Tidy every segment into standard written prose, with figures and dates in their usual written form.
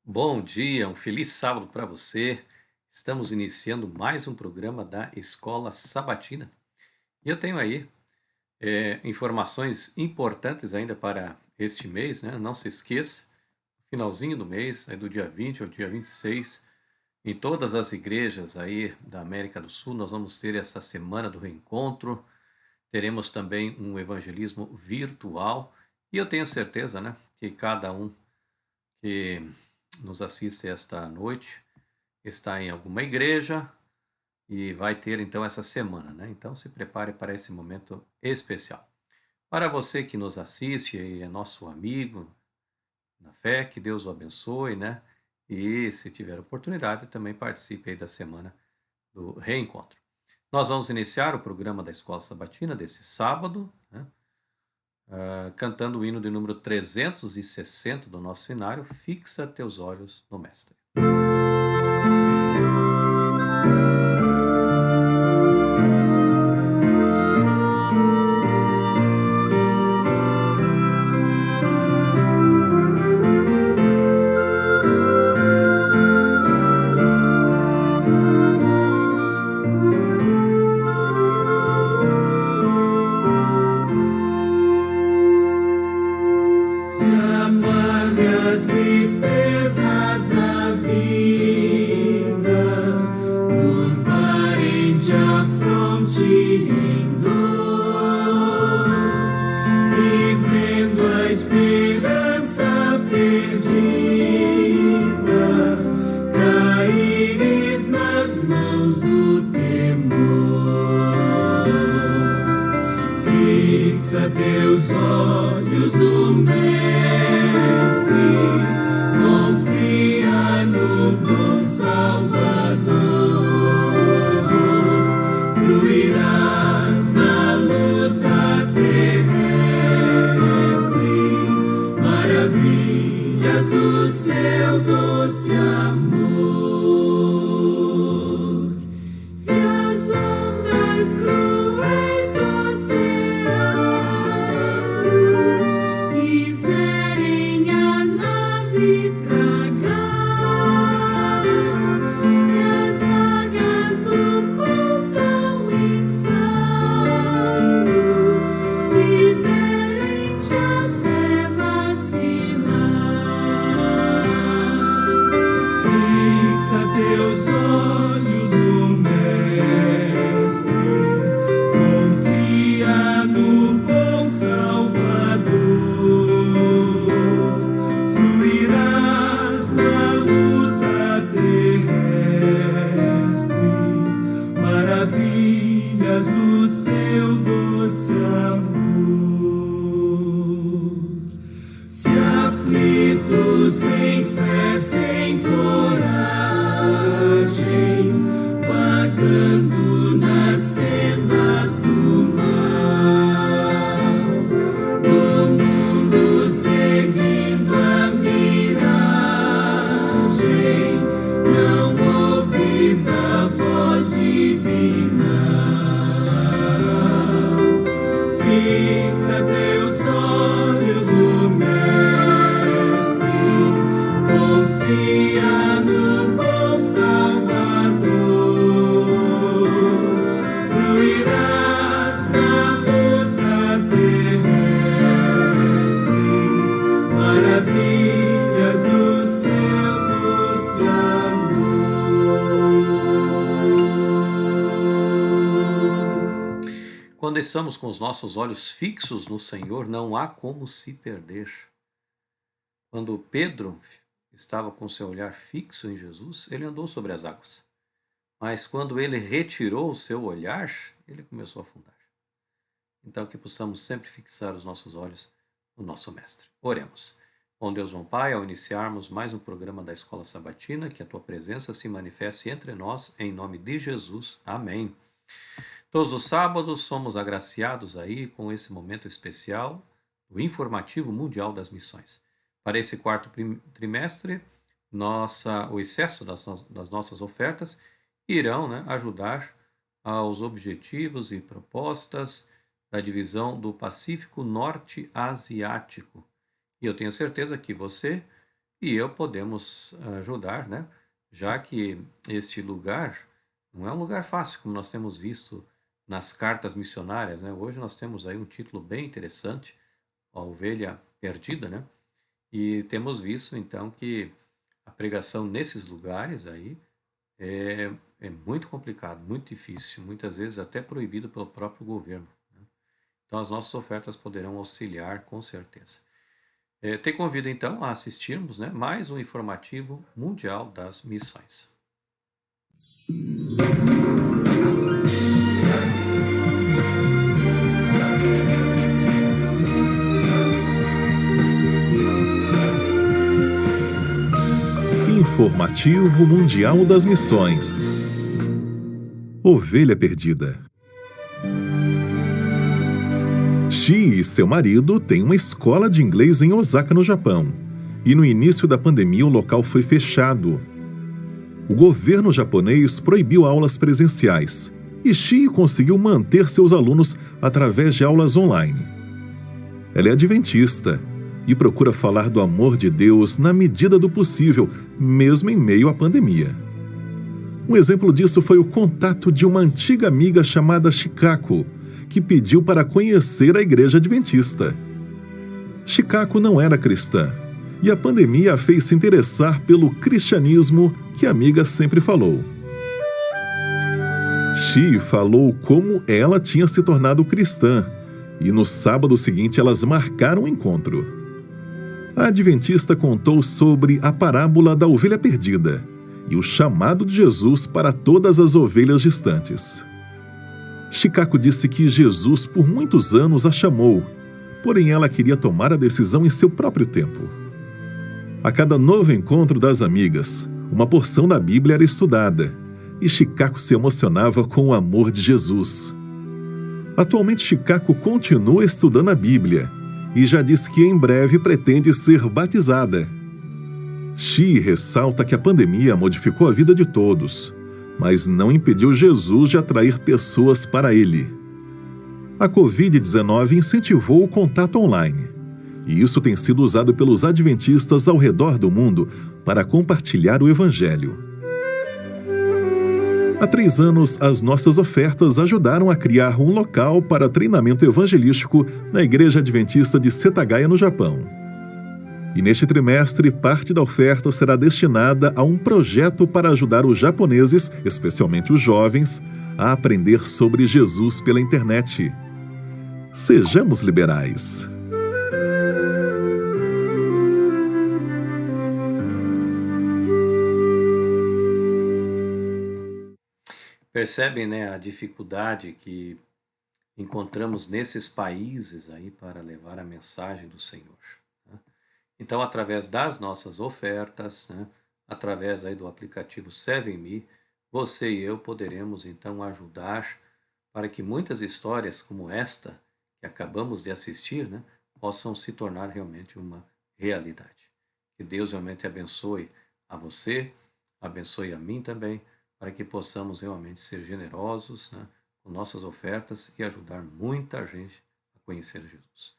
Bom dia, um feliz sábado para você. Estamos iniciando mais um programa da Escola Sabatina. E eu tenho aí informações importantes ainda para este mês, né? Não se esqueça, finalzinho do mês, aí do dia 20 ao dia 26, em todas as igrejas aí da América do Sul, nós vamos ter essa semana do reencontro. Teremos também um evangelismo virtual. E eu tenho certeza, né, que cada um que nos assiste esta noite está em alguma igreja e vai ter então essa semana, né? Então se prepare para esse momento especial. Para você que nos assiste e é nosso amigo na fé, que Deus o abençoe, né? E se tiver oportunidade, também participe aí da semana do reencontro. Nós vamos iniciar o programa da Escola Sabatina desse sábado, né? Cantando o hino de número 360 do nosso cenário, Fixa Teus Olhos no Mestre. Se amargas tristezas da vida curvarem te a fronte em dor, e vendo a esperança perdida, caíres nas mãos do temor. Fixa teus olhos no Mestre, confia no bom Salvador, fruirás na luta terrestre, maravilhas do seu doce amor. Se as ondas cruéis do oceano quiserem a nave tragar, e as vagas do pontão insano fizerem-te a fé vacilar, fixa teus olhos no Mestre, confia no bom Salvador, fluirás na luta terrestre, maravilhas do seu doce amor. Se aflito sem fé, sem coragem, vagando nas sendas do mal, do mundo seguindo a miragem, não ouvis a voz divina. Fixa teus olhos no Mestre, confia no bom Salvador, fruirás na luta terrestre, maravilhas do seu doce amor. Quando estamos com os nossos olhos fixos no Senhor, não há como se perder. Quando Pedro estava com seu olhar fixo em Jesus, ele andou sobre as águas. Mas quando ele retirou o seu olhar, ele começou a afundar. Então, que possamos sempre fixar os nossos olhos no nosso Mestre. Oremos. Bom Deus, bom Pai, ao iniciarmos mais um programa da Escola Sabatina, que a Tua presença se manifeste entre nós, em nome de Jesus. Amém. Todos os sábados somos agraciados aí com esse momento especial do Informativo Mundial das Missões. Para esse quarto trimestre, o excesso das nossas ofertas irão, né, ajudar aos objetivos e propostas da divisão do Pacífico Norte Asiático. E eu tenho certeza que você e eu podemos ajudar, né? Já que este lugar não é um lugar fácil, como nós temos visto nas cartas missionárias, né? Hoje nós temos aí um título bem interessante, a ovelha perdida, né? E temos visto então que a pregação nesses lugares aí é muito complicado, muito difícil, muitas vezes até proibido pelo próprio governo, né? Então as nossas ofertas poderão auxiliar com certeza. Te convido então a assistirmos, né, mais um informativo mundial das missões. Informativo Mundial das Missões. Ovelha perdida. Shi e seu marido têm uma escola de inglês em Osaka, no Japão. E no início da pandemia o local foi fechado. O governo japonês proibiu aulas presenciais e Shi conseguiu manter seus alunos através de aulas online. Ela é adventista e procura falar do amor de Deus na medida do possível, mesmo em meio à pandemia. Um exemplo disso foi o contato de uma antiga amiga chamada Shikako, que pediu para conhecer a igreja adventista. Shikako não era cristã, e a pandemia a fez se interessar pelo cristianismo que a amiga sempre falou. Shi falou como ela tinha se tornado cristã, e no sábado seguinte elas marcaram um encontro. A adventista contou sobre a parábola da ovelha perdida e o chamado de Jesus para todas as ovelhas distantes. Shikako disse que Jesus por muitos anos a chamou, porém ela queria tomar a decisão em seu próprio tempo. A cada novo encontro das amigas, uma porção da Bíblia era estudada, e Shikako se emocionava com o amor de Jesus. Atualmente Shikako continua estudando a Bíblia, e já disse que em breve pretende ser batizada. Shi ressalta que a pandemia modificou a vida de todos, mas não impediu Jesus de atrair pessoas para ele. A Covid-19 incentivou o contato online, e isso tem sido usado pelos adventistas ao redor do mundo para compartilhar o Evangelho. Há 3 anos, as nossas ofertas ajudaram a criar um local para treinamento evangelístico na Igreja Adventista de Setagaya, no Japão. E neste trimestre, parte da oferta será destinada a um projeto para ajudar os japoneses, especialmente os jovens, a aprender sobre Jesus pela internet. Sejamos liberais. Percebem, né, a dificuldade que encontramos nesses países aí para levar a mensagem do Senhor, né? Então, através das nossas ofertas, né, através aí do aplicativo 7Me, você e eu poderemos então ajudar para que muitas histórias como esta que acabamos de assistir, né, possam se tornar realmente uma realidade. Que Deus realmente abençoe a você, abençoe a mim também, para que possamos realmente ser generosos, né, com nossas ofertas e ajudar muita gente a conhecer Jesus.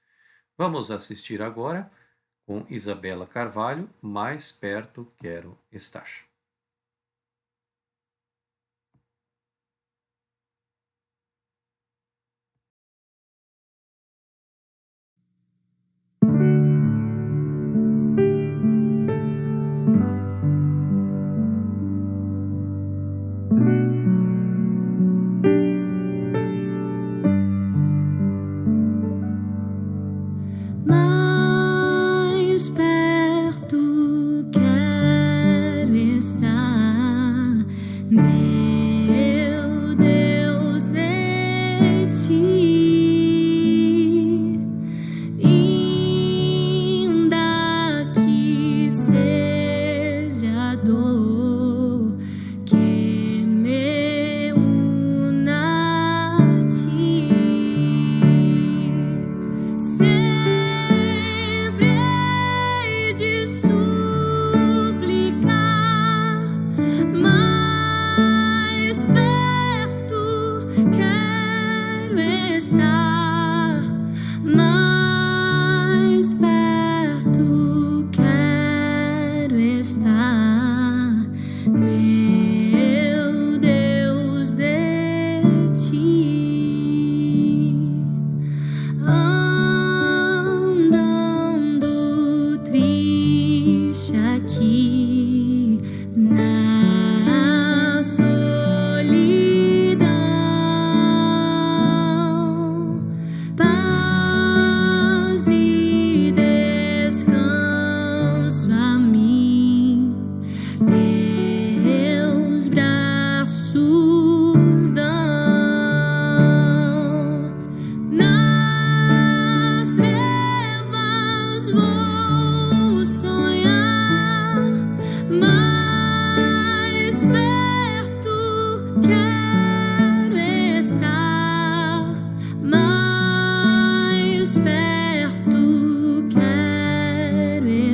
Vamos assistir agora com Isabela Carvalho, Mais Perto Quero Estar. Mais perto quero estar.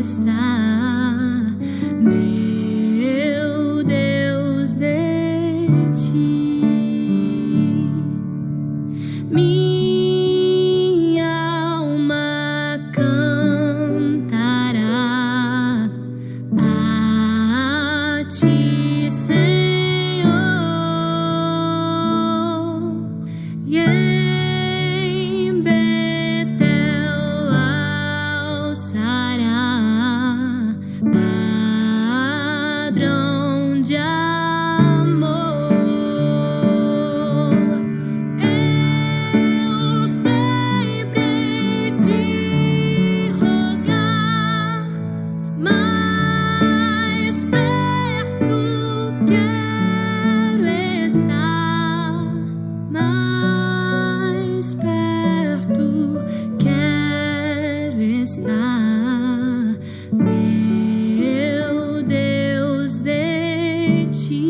está, meu Deus, de ti. Minha alma cantará a ti, Senhor, e em Betel alçará padrão de amor. Eu sempre te rogar, mais perto quero estar, mais perto quero estar, meu Deus, de ti.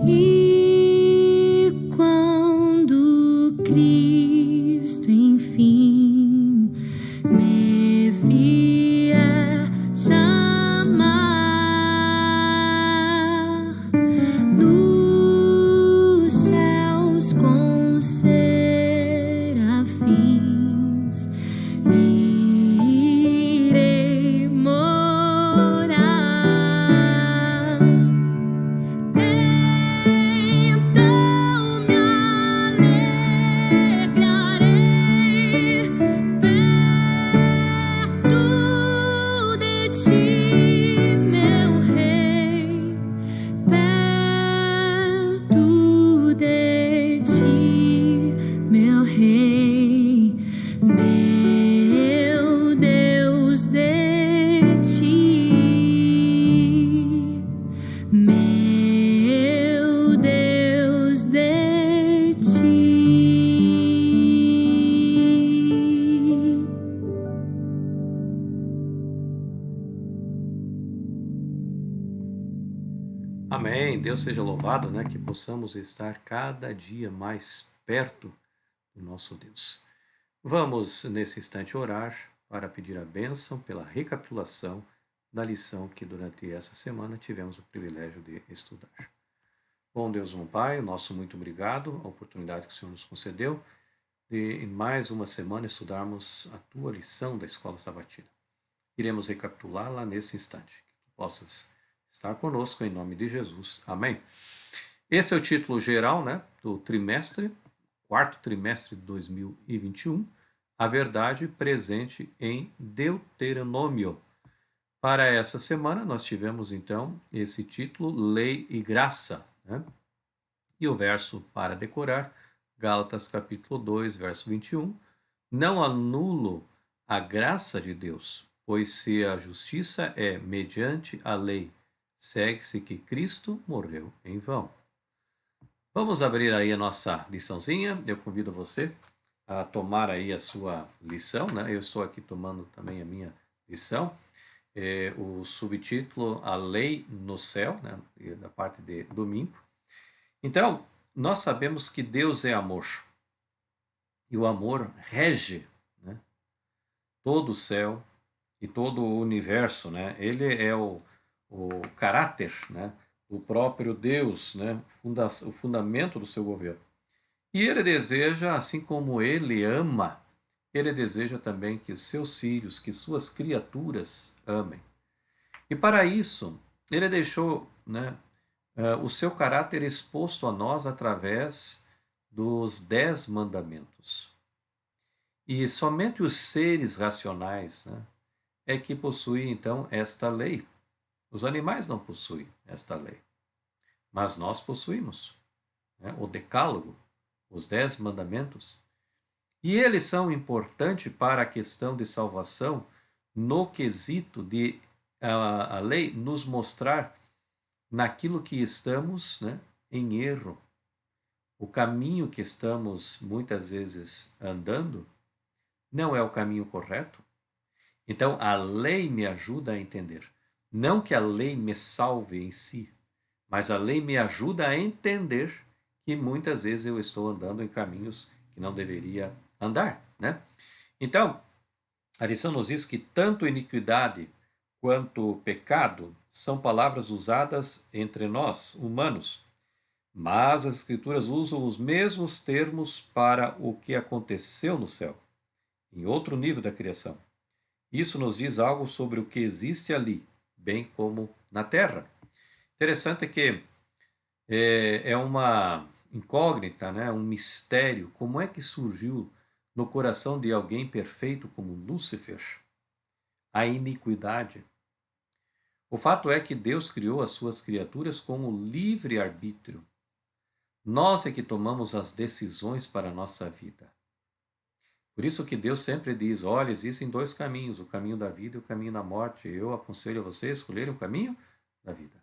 E quando Cristo enfim me vier chamar nos céus com serafins, irei morar. Então me alegrarei perto de ti, meu Rei, perto de ti, meu Rei, meu Deus, de ti, meu Deus, de ti. Amém. Deus seja louvado, né? Que possamos estar cada dia mais perto do nosso Deus. Vamos, nesse instante, orar para pedir a bênção pela recapitulação da lição que durante essa semana tivemos o privilégio de estudar. Bom Deus, bom Pai, nosso muito obrigado, a oportunidade que o Senhor nos concedeu de, em mais uma semana, estudarmos a Tua lição da Escola Sabatina. Iremos recapitulá-la nesse instante. Que Tu possas estar conosco em nome de Jesus. Amém. Esse é o título geral, né, do trimestre, quarto trimestre de 2021, a verdade presente em Deuteronômio. Para essa semana, nós tivemos, então, esse título, Lei e Graça, né? E o verso para decorar, Gálatas capítulo 2, verso 21, não anulo a graça de Deus, pois se a justiça é mediante a lei, segue-se que Cristo morreu em vão. Vamos abrir aí a nossa liçãozinha. Eu convido você a tomar aí a sua lição, né? Eu estou aqui tomando também a minha lição. O subtítulo A Lei no Céu, né? Da parte de domingo. Então, nós sabemos que Deus é amor. E o amor rege, né, todo o céu e todo o universo, né? Ele é o caráter, né, do próprio Deus, né, o fundamento do seu governo. E ele deseja, assim como ele ama, ele deseja também que seus filhos, que suas criaturas amem. E para isso, ele deixou, né, o seu caráter exposto a nós através dos 10 mandamentos. E somente os seres racionais, né, é que possuem, então, esta lei. Os animais não possuem esta lei, mas nós possuímos, né, o decálogo, os 10 mandamentos. E eles são importantes para a questão de salvação no quesito de a lei nos mostrar naquilo que estamos, né, em erro. O caminho que estamos muitas vezes andando não é o caminho correto. Então, a lei me ajuda a entender. Não que a lei me salve em si, mas a lei me ajuda a entender que muitas vezes eu estou andando em caminhos que não deveria andar, né? Então, a lição nos diz que tanto iniquidade quanto pecado são palavras usadas entre nós, humanos, mas as Escrituras usam os mesmos termos para o que aconteceu no céu, em outro nível da criação. Isso nos diz algo sobre o que existe ali, bem como na terra. Interessante que é uma incógnita, né? Um mistério. Como é que surgiu no coração de alguém perfeito como Lúcifer a iniquidade? O fato é que Deus criou as suas criaturas com o livre arbítrio. Nós é que tomamos as decisões para a nossa vida. Por isso que Deus sempre diz, olha, existem dois caminhos, o caminho da vida e o caminho da morte. Eu aconselho a você a escolher o caminho da vida.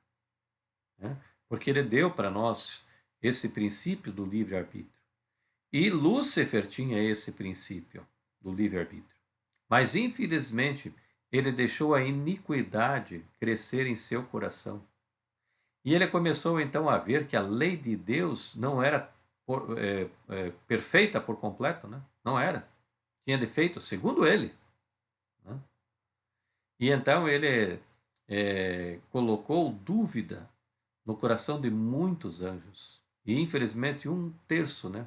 Né? Porque Ele deu para nós esse princípio do livre-arbítrio. E Lúcifer tinha esse princípio do livre-arbítrio. Mas, infelizmente, ele deixou a iniquidade crescer em seu coração. E ele começou então a ver que a lei de Deus não era perfeita por completo, né? Não era. Tinha defeitos, segundo ele. Né? E então ele colocou dúvida no coração de muitos anjos. E infelizmente 1/3, né,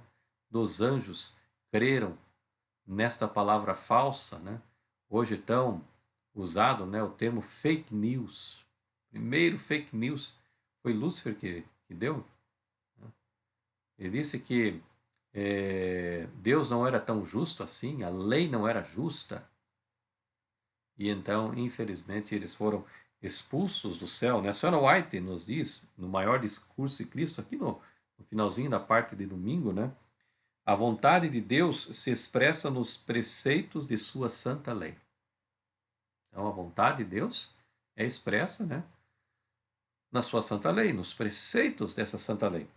dos anjos creram nesta palavra falsa, né? Hoje tão usado, né, o termo fake news. Primeiro fake news foi Lúcifer que deu. Né? Ele disse que Deus não era tão justo assim, a lei não era justa. E então, infelizmente, eles foram expulsos do céu. Né? A senhora White nos diz, no maior discurso de Cristo, aqui no finalzinho da parte de domingo, né? A vontade de Deus se expressa nos preceitos de sua santa lei. Então, a vontade de Deus é expressa, né, na sua santa lei, nos preceitos dessa santa lei.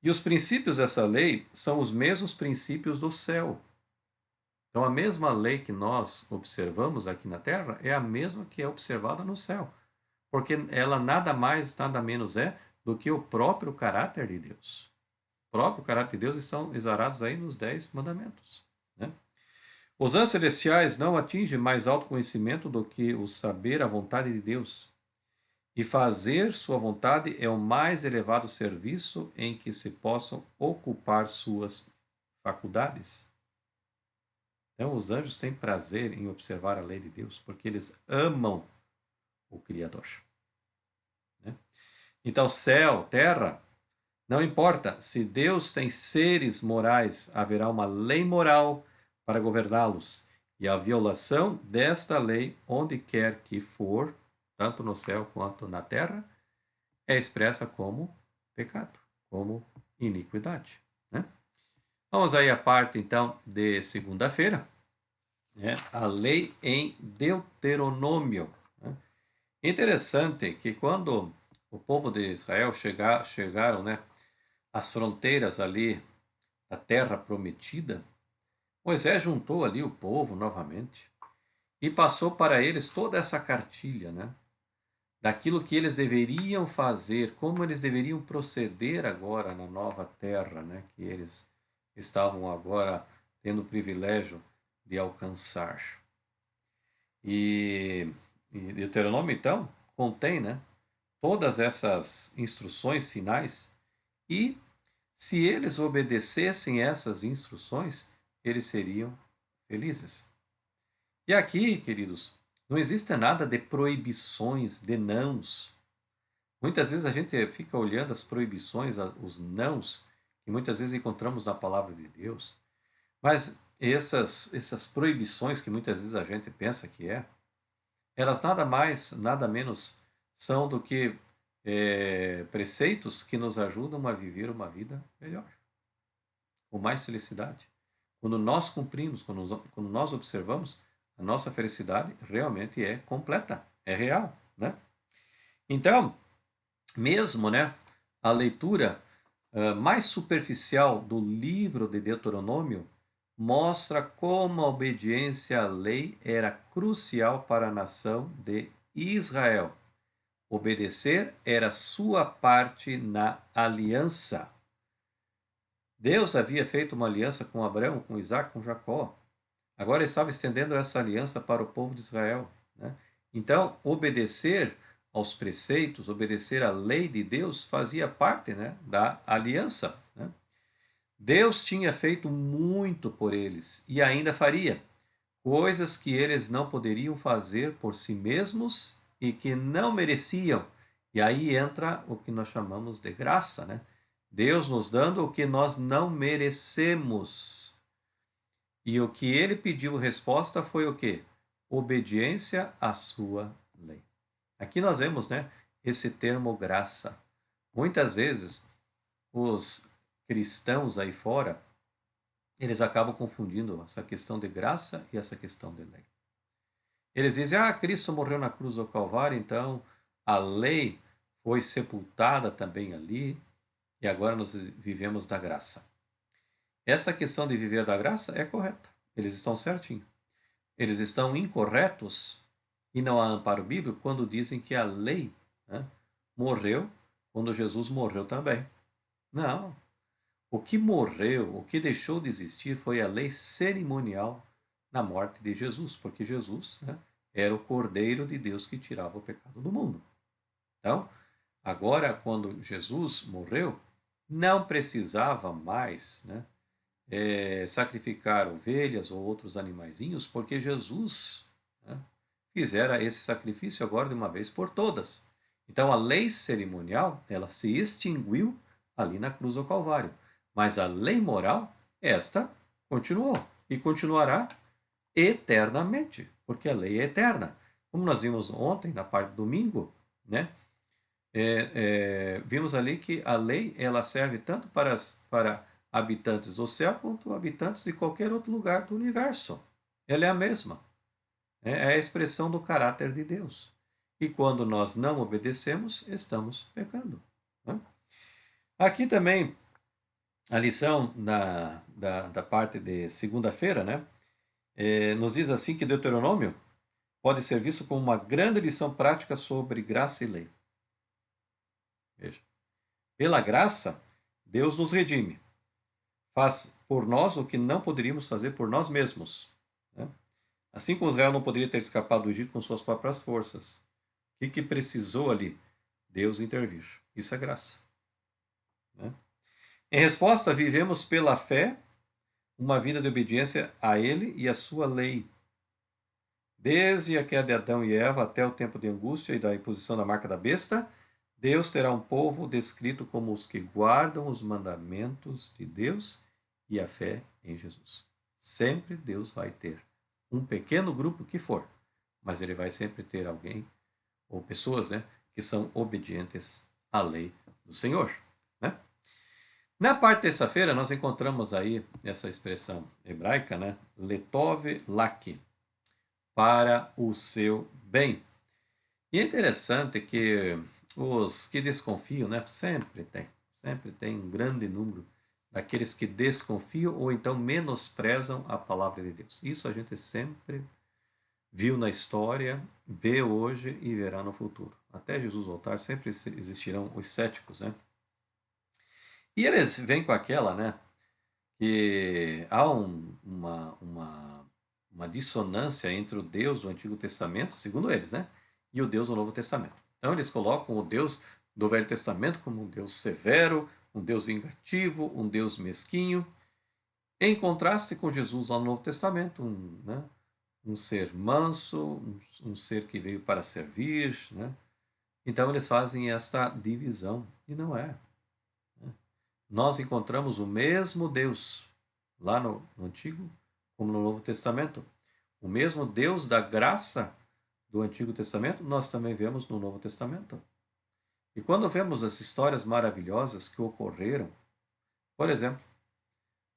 E os princípios dessa lei são os mesmos princípios do céu. Então, a mesma lei que nós observamos aqui na terra é a mesma que é observada no céu. Porque ela nada mais, nada menos é do que o próprio caráter de Deus. O próprio caráter de Deus estão exarados aí nos 10 mandamentos. Né? Os anjos celestiais não atingem mais alto conhecimento do que o saber a vontade de Deus. E fazer sua vontade é o mais elevado serviço em que se possam ocupar suas faculdades. Então, os anjos têm prazer em observar a lei de Deus, porque eles amam o Criador. Né? Então, céu, terra, não importa. Se Deus tem seres morais, haverá uma lei moral para governá-los. E a violação desta lei, onde quer que for, tanto no céu quanto na terra, é expressa como pecado, como iniquidade. Né? Vamos aí à parte, então, de segunda-feira. Né? A lei em Deuteronômio. Né? Interessante que quando o povo de Israel chegaram, né, às fronteiras ali da terra prometida, Moisés juntou ali o povo novamente e passou para eles toda essa cartilha, né? Daquilo que eles deveriam fazer, como eles deveriam proceder agora na nova terra, né? Que eles estavam agora tendo o privilégio de alcançar. E Deuteronômio, então, contém, né, todas essas instruções finais e, se eles obedecessem essas instruções, eles seriam felizes. E aqui, queridos, não existe nada de proibições, de nãos. Muitas vezes a gente fica olhando as proibições, os nãos, que muitas vezes encontramos na palavra de Deus. Mas essas proibições que muitas vezes a gente pensa que elas nada mais, nada menos são do que preceitos que nos ajudam a viver uma vida melhor, com mais felicidade. Quando nós cumprimos, quando nós observamos, a nossa felicidade realmente é completa, é real, né? Então, mesmo, né, a leitura mais superficial do livro de Deuteronômio mostra como a obediência à lei era crucial para a nação de Israel. Obedecer era sua parte na aliança. Deus havia feito uma aliança com Abraão, com Isaac, com Jacó. Agora estava estendendo essa aliança para o povo de Israel, né? Então, obedecer aos preceitos, obedecer à lei de Deus fazia parte, né, da aliança, né? Deus tinha feito muito por eles e ainda faria coisas que eles não poderiam fazer por si mesmos e que não mereciam. E aí entra o que nós chamamos de graça, né? Deus nos dando o que nós não merecemos. E o que ele pediu resposta foi o quê? Obediência à sua lei. Aqui nós vemos, né, esse termo graça. Muitas vezes os cristãos aí fora, eles acabam confundindo essa questão de graça e essa questão de lei. Eles dizem, Cristo morreu na cruz do Calvário, então a lei foi sepultada também ali e agora nós vivemos da graça. Essa questão de viver da graça é correta. Eles estão certinho. Eles estão incorretos e não há amparo bíblico quando dizem que a lei, né, morreu quando Jesus morreu também. Não. O que morreu, o que deixou de existir foi a lei cerimonial na morte de Jesus, porque Jesus, né, era o Cordeiro de Deus que tirava o pecado do mundo. Então, agora quando Jesus morreu, não precisava mais, né, sacrificar ovelhas ou outros animaizinhos, porque Jesus, né, fizera esse sacrifício agora de uma vez por todas. Então a lei cerimonial, ela se extinguiu ali na cruz do Calvário, mas a lei moral, esta continuou e continuará eternamente, porque a lei é eterna. Como nós vimos ontem, na parte do domingo, né, vimos ali que a lei ela serve tanto para habitantes do céu quanto habitantes de qualquer outro lugar do universo. Ela é a mesma. É a expressão do caráter de Deus. E quando nós não obedecemos, estamos pecando, né? Aqui também a lição da parte de segunda-feira, né, nos diz assim que Deuteronômio pode ser visto como uma grande lição prática sobre graça e lei. Veja. Pela graça, Deus nos redime. Faz por nós o que não poderíamos fazer por nós mesmos, né? Assim como Israel não poderia ter escapado do Egito com suas próprias forças. O que precisou ali? Deus intervir. Isso é graça, né? Em resposta, vivemos pela fé uma vida de obediência a Ele e a sua lei. Desde a queda de Adão e Eva até o tempo de angústia e da imposição da marca da besta, Deus terá um povo descrito como os que guardam os mandamentos de Deus e a fé em Jesus. Sempre Deus vai ter um pequeno grupo que for, mas ele vai sempre ter alguém ou pessoas, né, que são obedientes à lei do Senhor, né? Na parte terça-feira nós encontramos aí essa expressão hebraica, né, letov laki, para o seu bem. E é interessante que os que desconfiam, né, sempre tem um grande número daqueles que desconfiam ou então menosprezam a palavra de Deus. Isso a gente sempre viu na história, vê hoje e verá no futuro. Até Jesus voltar, sempre existirão os céticos, né? E eles vêm com aquela, né, que há uma dissonância entre o Deus do Antigo Testamento, segundo eles, né, e o Deus do Novo Testamento. Então eles colocam o Deus do Velho Testamento como um Deus severo, um Deus vingativo, um Deus mesquinho, em contraste com Jesus lá no Novo Testamento, um ser manso, um ser que veio para servir, né? Então eles fazem esta divisão, e não é, né? Nós encontramos o mesmo Deus lá no Antigo como no Novo Testamento. O mesmo Deus da graça do Antigo Testamento, nós também vemos no Novo Testamento. E quando vemos as histórias maravilhosas que ocorreram, por exemplo,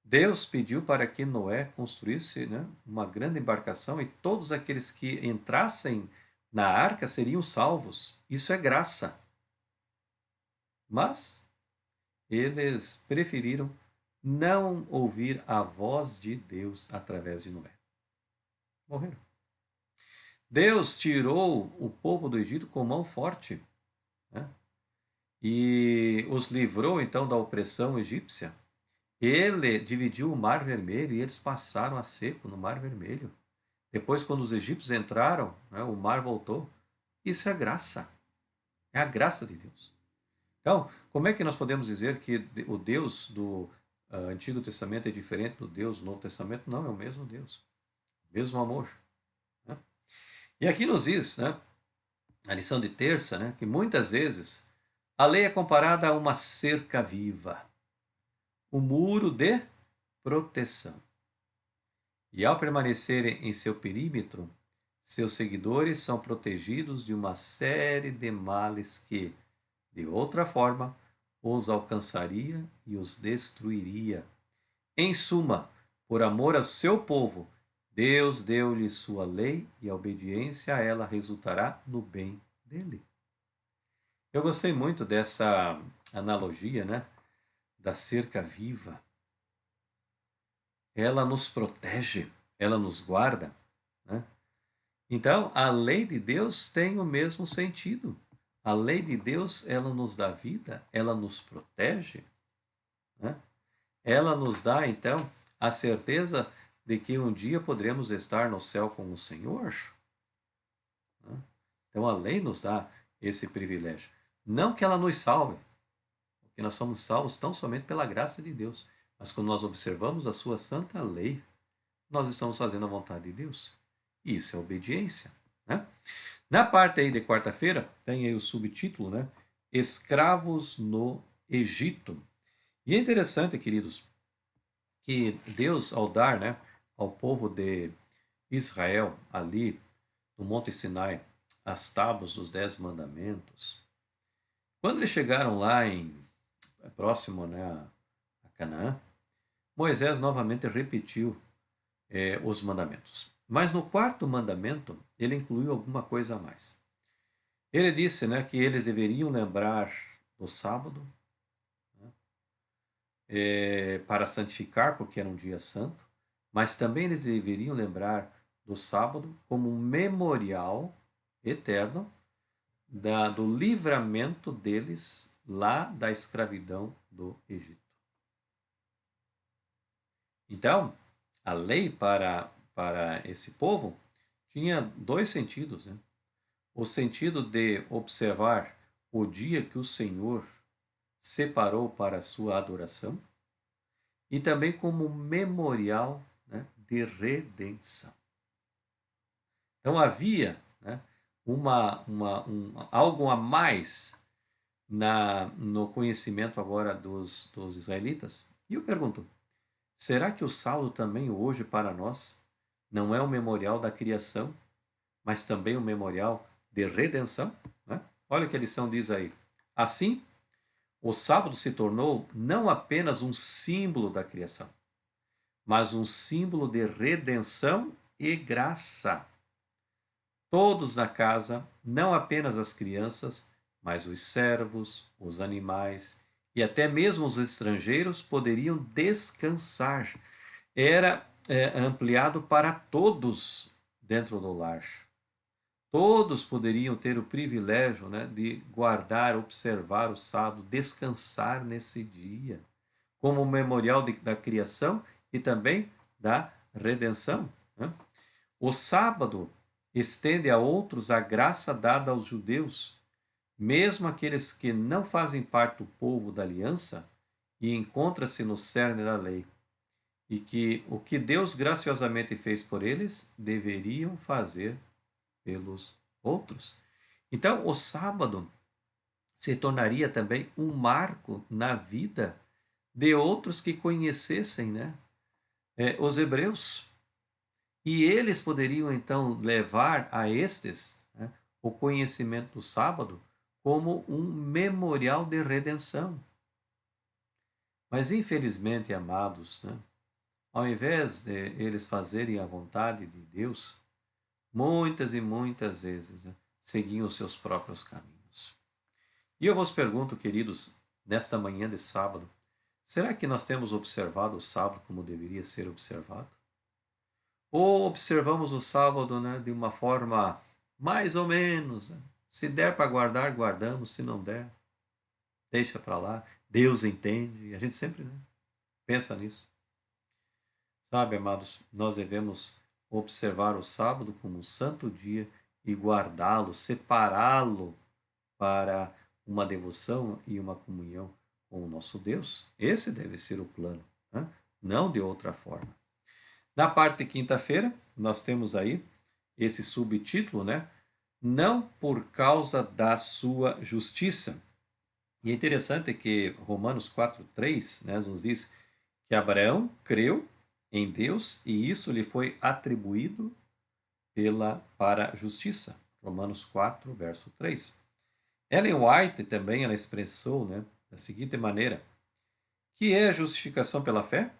Deus pediu para que Noé construísse, né, uma grande embarcação e todos aqueles que entrassem na arca seriam salvos. Isso é graça. Mas eles preferiram não ouvir a voz de Deus através de Noé. Morreram. Deus tirou o povo do Egito com mão forte, né? E os livrou então da opressão egípcia. Ele dividiu o Mar Vermelho e eles passaram a seco no Mar Vermelho. Depois, quando os egípcios entraram, né, o mar voltou. Isso é graça. É a graça de Deus. Então, como é que nós podemos dizer que o Deus do Antigo Testamento é diferente do Deus do Novo Testamento? Não, é o mesmo Deus. O mesmo amor. Né? E aqui nos diz, né, a lição de terça, né, que muitas vezes a lei é comparada a uma cerca viva, um muro de proteção. E ao permanecerem em seu perímetro, seus seguidores são protegidos de uma série de males que, de outra forma, os alcançaria e os destruiria. Em suma, por amor ao seu povo, Deus deu-lhe sua lei e a obediência a ela resultará no bem dele. Eu gostei muito dessa analogia, né, da cerca viva. Ela nos protege, ela nos guarda, né? Então, a lei de Deus tem o mesmo sentido. A lei de Deus, ela nos dá vida, ela nos protege, né? Ela nos dá, então, a certeza de que um dia poderemos estar no céu com o Senhor. Né? Então, a lei nos dá esse privilégio. Não que ela nos salve, porque nós somos salvos tão somente pela graça de Deus. Mas quando nós observamos a sua santa lei, nós estamos fazendo a vontade de Deus. Isso é obediência. Né? Na parte aí de quarta-feira, tem aí o subtítulo, né? Escravos no Egito. E é interessante, queridos, que Deus, ao dar, né, ao povo de Israel, ali no Monte Sinai, as tábuas dos 10 mandamentos, quando eles chegaram lá próximo, né, a Canaã, Moisés novamente repetiu os mandamentos. Mas no quarto mandamento, ele incluiu alguma coisa a mais. Ele disse, né, que eles deveriam lembrar do sábado, né, para santificar, porque era um dia santo, mas também eles deveriam lembrar do sábado como um memorial eterno do livramento deles lá da escravidão do Egito. Então, a lei para esse povo tinha dois sentidos, né? O sentido de observar o dia que o Senhor separou para a sua adoração e também como memorial, né, de redenção. Então havia, né, algo a mais no conhecimento agora dos israelitas. E eu pergunto, será que o sábado também hoje para nós não é um memorial da criação, mas também um memorial de redenção? Né? Olha o que a lição diz aí. Assim, o sábado se tornou não apenas um símbolo da criação, mas um símbolo de redenção e graça. Todos na casa, não apenas as crianças, mas os servos, os animais e até mesmo os estrangeiros poderiam descansar. Era ampliado para todos dentro do lar. Todos poderiam ter o privilégio, né, de guardar, observar o sábado, descansar nesse dia, como um memorial da criação e também da redenção. Né? O sábado estende a outros a graça dada aos judeus, mesmo aqueles que não fazem parte do povo da aliança, e encontra-se no cerne da lei, e que o que Deus graciosamente fez por eles, deveriam fazer pelos outros. Então, o sábado se tornaria também um marco na vida de outros que conhecessem, né, os hebreus. E eles poderiam, então, levar a estes, né, o conhecimento do sábado como um memorial de redenção. Mas, infelizmente, amados, né, ao invés de eles fazerem a vontade de Deus, muitas e muitas vezes, né, seguiam os seus próprios caminhos. E eu vos pergunto, queridos, nesta manhã de sábado, Será que nós temos observado o sábado como deveria ser observado? Ou observamos o sábado, né, de uma forma mais ou menos, né? Se der para guardar, guardamos. Se não der, deixa para lá. Deus entende. E a gente sempre, né, pensa nisso. Sabe, amados, nós devemos observar o sábado como um santo dia e guardá-lo, separá-lo para uma devoção e uma comunhão com o nosso Deus. Esse deve ser o plano, né? Não de outra forma. Na parte de quinta-feira, nós temos aí esse subtítulo, né? Não por causa da sua justiça. E é interessante que Romanos 4:3, né, nos diz que Abraão creu em Deus e isso lhe foi atribuído para a justiça. Romanos 4, verso 3. Ellen White também ela expressou, né, da seguinte maneira: que é a justificação pela fé?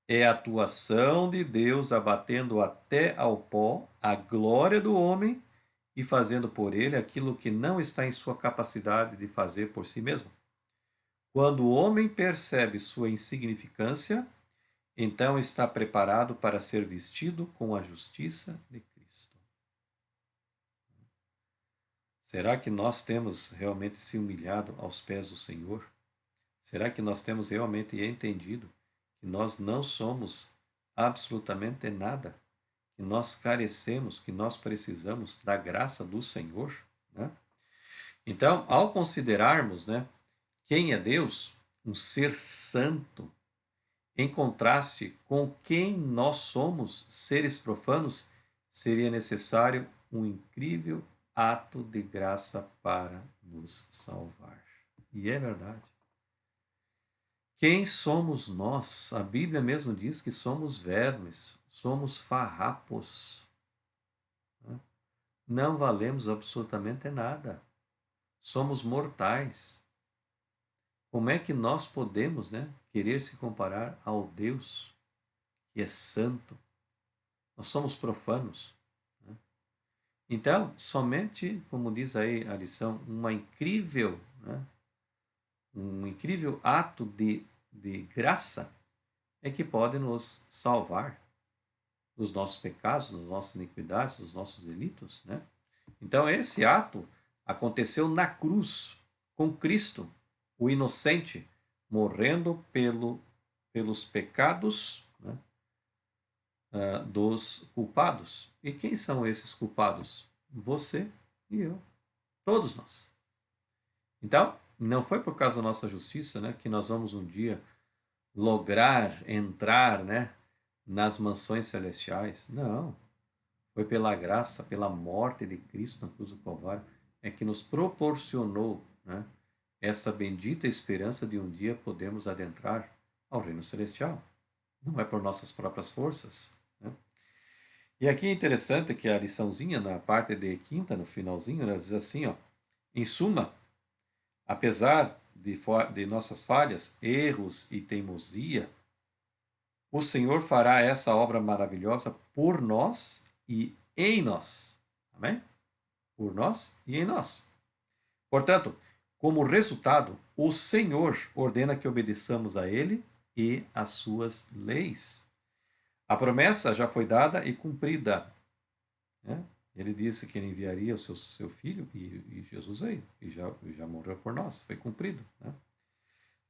É a atuação de Deus abatendo até ao pó a glória do homem e fazendo por ele aquilo que não está em sua capacidade de fazer por si mesmo. Quando o homem percebe sua insignificância, então está preparado para ser vestido com a justiça de Cristo. Será que nós temos realmente se humilhado aos pés do Senhor? Será que nós temos realmente entendido que nós não somos absolutamente nada, que nós carecemos, que nós precisamos da graça do Senhor, né? Então, ao considerarmos, né, quem é Deus, um ser santo, em contraste com quem nós somos, seres profanos, seria necessário um incrível ato de graça para nos salvar. E é verdade. Quem somos nós? A Bíblia mesmo diz que somos vermes, somos farrapos. Não valemos absolutamente nada. Somos mortais. Como é que nós podemos, né, querer se comparar ao Deus que é santo? Nós somos profanos. Né? Então, somente, como diz aí a lição, um incrível ato de graça é que pode nos salvar dos nossos pecados, das nossas iniquidades, dos nossos delitos, né? Então, esse ato aconteceu na cruz, com Cristo, o inocente, morrendo pelos pecados, né, dos culpados. E quem são esses culpados? Você e eu. Todos nós. Então, não foi por causa da nossa justiça, né, que nós vamos um dia lograr entrar, né, nas mansões celestiais. Não. Foi pela graça, pela morte de Cristo na cruz do Calvário, é que nos proporcionou, né, essa bendita esperança de um dia podermos adentrar ao reino celestial. Não é por nossas próprias forças. Né? E aqui é interessante que a liçãozinha, na parte de quinta, no finalzinho, ela diz assim, ó, em suma, apesar de nossas falhas, erros e teimosia, o Senhor fará essa obra maravilhosa por nós e em nós. Amém? Por nós e em nós. Portanto, como resultado, o Senhor ordena que obedeçamos a Ele e às suas leis. A promessa já foi dada e cumprida. Né? Ele disse que ele enviaria o seu filho e Jesus veio e já morreu por nós. Foi cumprido. Né?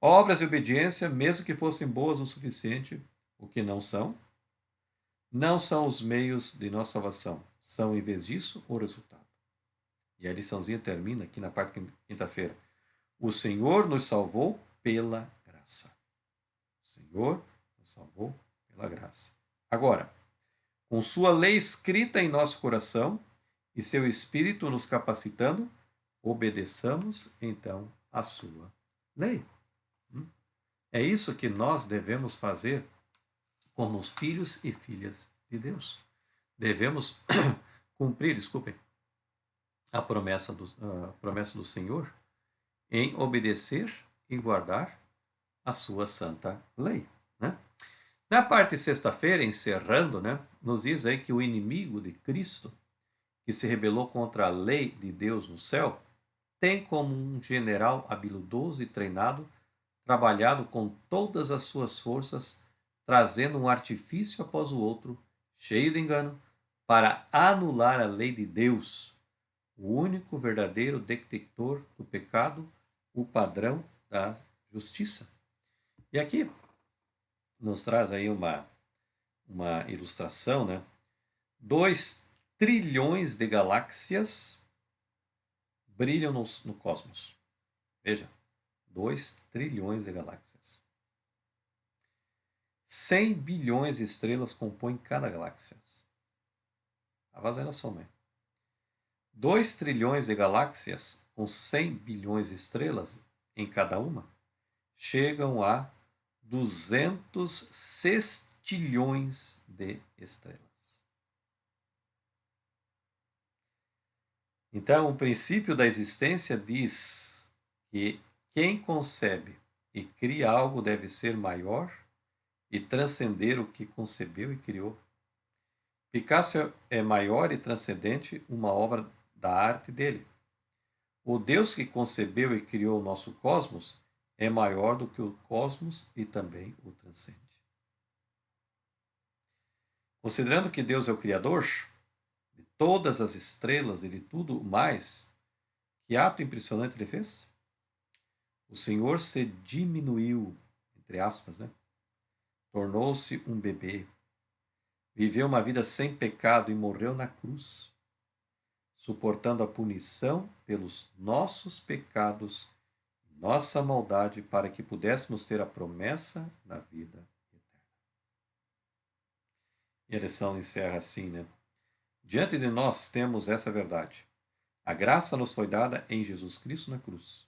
Obras e obediência, mesmo que fossem boas o suficiente, o que não são os meios de nossa salvação. São, em vez disso, o resultado. E a liçãozinha termina aqui na parte de quinta-feira. O Senhor nos salvou pela graça. O Senhor nos salvou pela graça. Agora, com sua lei escrita em nosso coração e seu Espírito nos capacitando, obedeçamos então a sua lei. É isso que nós devemos fazer como os filhos e filhas de Deus. Devemos cumprir, a promessa do Senhor em obedecer e guardar a sua santa lei. Né? Na parte de sexta-feira, encerrando, né, nos diz aí que o inimigo de Cristo, que se rebelou contra a lei de Deus no céu, tem como um general habilidoso e treinado trabalhado com todas as suas forças, trazendo um artifício após o outro, cheio de engano, para anular a lei de Deus, o único verdadeiro detector do pecado, o padrão da justiça. E aqui nos traz aí uma ilustração, né? 2 trilhões de galáxias brilham no cosmos. Veja, 2 trilhões de galáxias. 100 bilhões de estrelas compõem cada galáxia. Está fazendo a soma aí. 2 trilhões de galáxias, com 100 bilhões de estrelas em cada uma, chegam a 200 sextilhões de estrelas. Então, o princípio da existência diz que quem concebe e cria algo deve ser maior e transcender o que concebeu e criou. Picasso é maior e transcendente uma obra da arte dele. O Deus que concebeu e criou o nosso cosmos é maior do que o cosmos e também o transcende. Considerando que Deus é o Criador de todas as estrelas e de tudo mais, que ato impressionante ele fez? O Senhor se diminuiu, entre aspas, né? Tornou-se um bebê, viveu uma vida sem pecado e morreu na cruz, suportando a punição pelos nossos pecados, nossa maldade, para que pudéssemos ter a promessa da vida eterna. E a lição encerra assim, né? Diante de nós temos essa verdade. A graça nos foi dada em Jesus Cristo na cruz.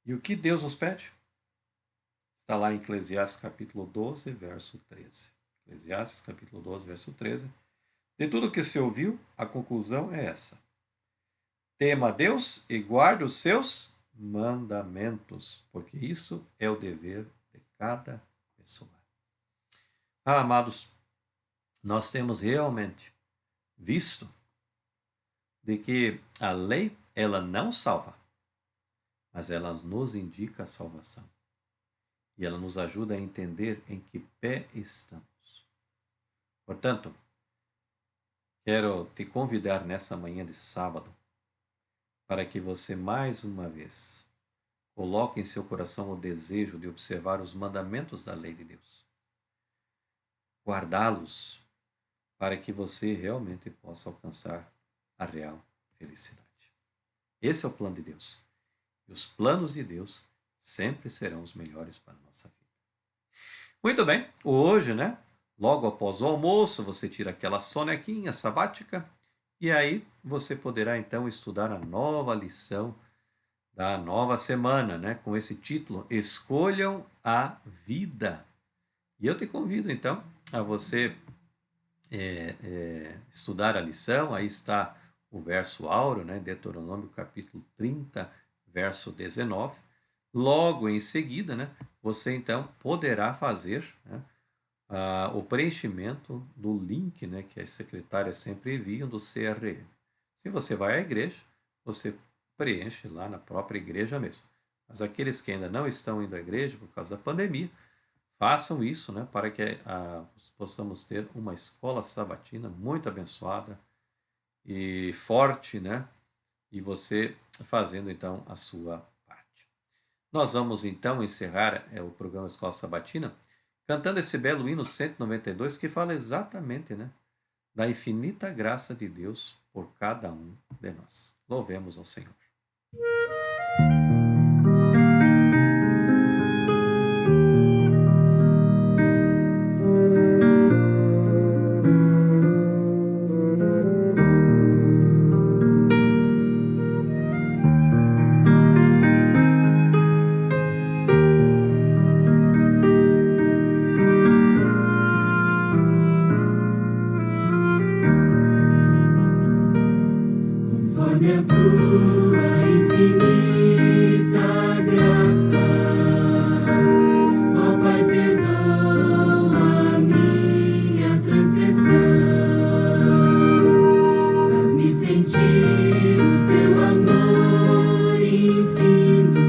E o que Deus nos pede? Está lá em Eclesiastes capítulo 12, verso 13. Eclesiastes capítulo 12, verso 13. De tudo que se ouviu, a conclusão é essa. Tema a Deus e guarde os seus mandamentos, porque isso é o dever de cada pessoa. Amados, nós temos realmente visto de que a lei, ela não salva, mas ela nos indica a salvação. E ela nos ajuda a entender em que pé estamos. Portanto, quero te convidar nessa manhã de sábado para que você mais uma vez coloque em seu coração o desejo de observar os mandamentos da lei de Deus. Guardá-los para que você realmente possa alcançar a real felicidade. Esse é o plano de Deus. E os planos de Deus sempre serão os melhores para a nossa vida. Muito bem, hoje, né? Logo após o almoço, você tira aquela sonequinha sabática e aí você poderá então estudar a nova lição da nova semana, né? Com esse título, Escolham a Vida. E eu te convido então a você estudar a lição. Aí está o verso áureo, né? Deuteronômio capítulo 30, verso 19. Logo em seguida, né? Você então poderá fazer, né? O preenchimento do link, né, que as secretárias sempre enviam do CRM. Se você vai à igreja, você preenche lá na própria igreja mesmo. Mas aqueles que ainda não estão indo à igreja por causa da pandemia, façam isso, né, para que possamos ter uma escola sabatina muito abençoada e forte, né, e você fazendo então a sua parte. Nós vamos então encerrar o programa Escola Sabatina cantando esse belo hino 192 que fala exatamente, né, da infinita graça de Deus por cada um de nós. Louvemos ao Senhor. Conforme a tua infinita graça, ó Pai, perdoa a minha transgressão, faz-me sentir o teu amor infinito,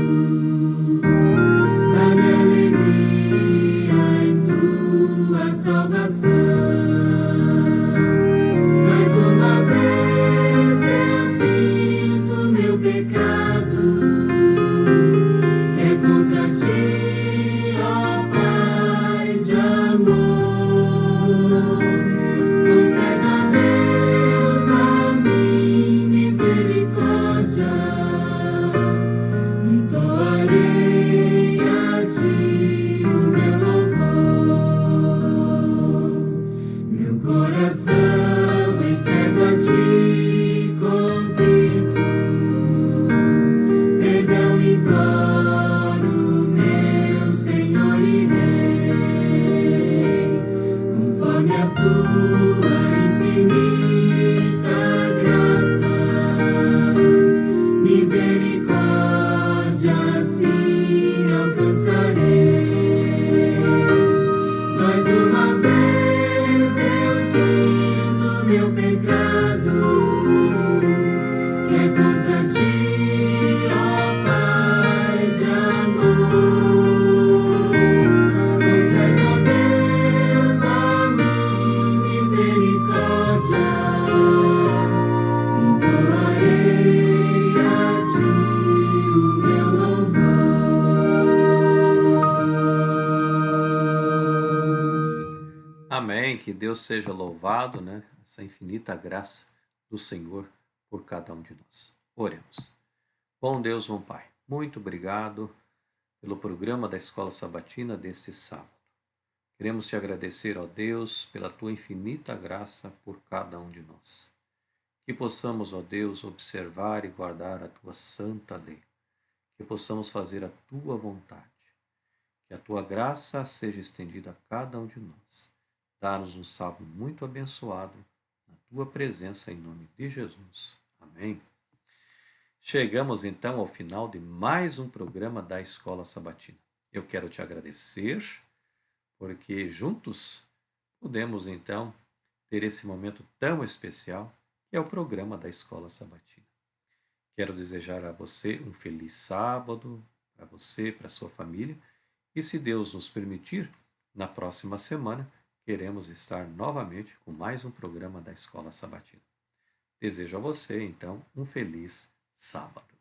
pecado que é contra ti, ó Pai de amor. Concede, ó Deus, a mim misericórdia, entoarei a ti o meu louvor. Amém. Que Deus seja louvado, né? Essa infinita graça do Senhor por cada um de nós. Oremos. Bom Deus, bom Pai, muito obrigado pelo programa da Escola Sabatina deste sábado. Queremos te agradecer, ó Deus, pela tua infinita graça por cada um de nós. Que possamos, ó Deus, observar e guardar a tua santa lei. Que possamos fazer a tua vontade. Que a tua graça seja estendida a cada um de nós. Dá-nos um sábado muito abençoado na tua presença, em nome de Jesus. Amém. Chegamos então ao final de mais um programa da Escola Sabatina. Eu quero te agradecer, porque juntos podemos então ter esse momento tão especial que é o programa da Escola Sabatina. Quero desejar a você um feliz sábado, para você, para sua família, e se Deus nos permitir, na próxima semana queremos estar novamente com mais um programa da Escola Sabatina. Desejo a você, então, um feliz sábado.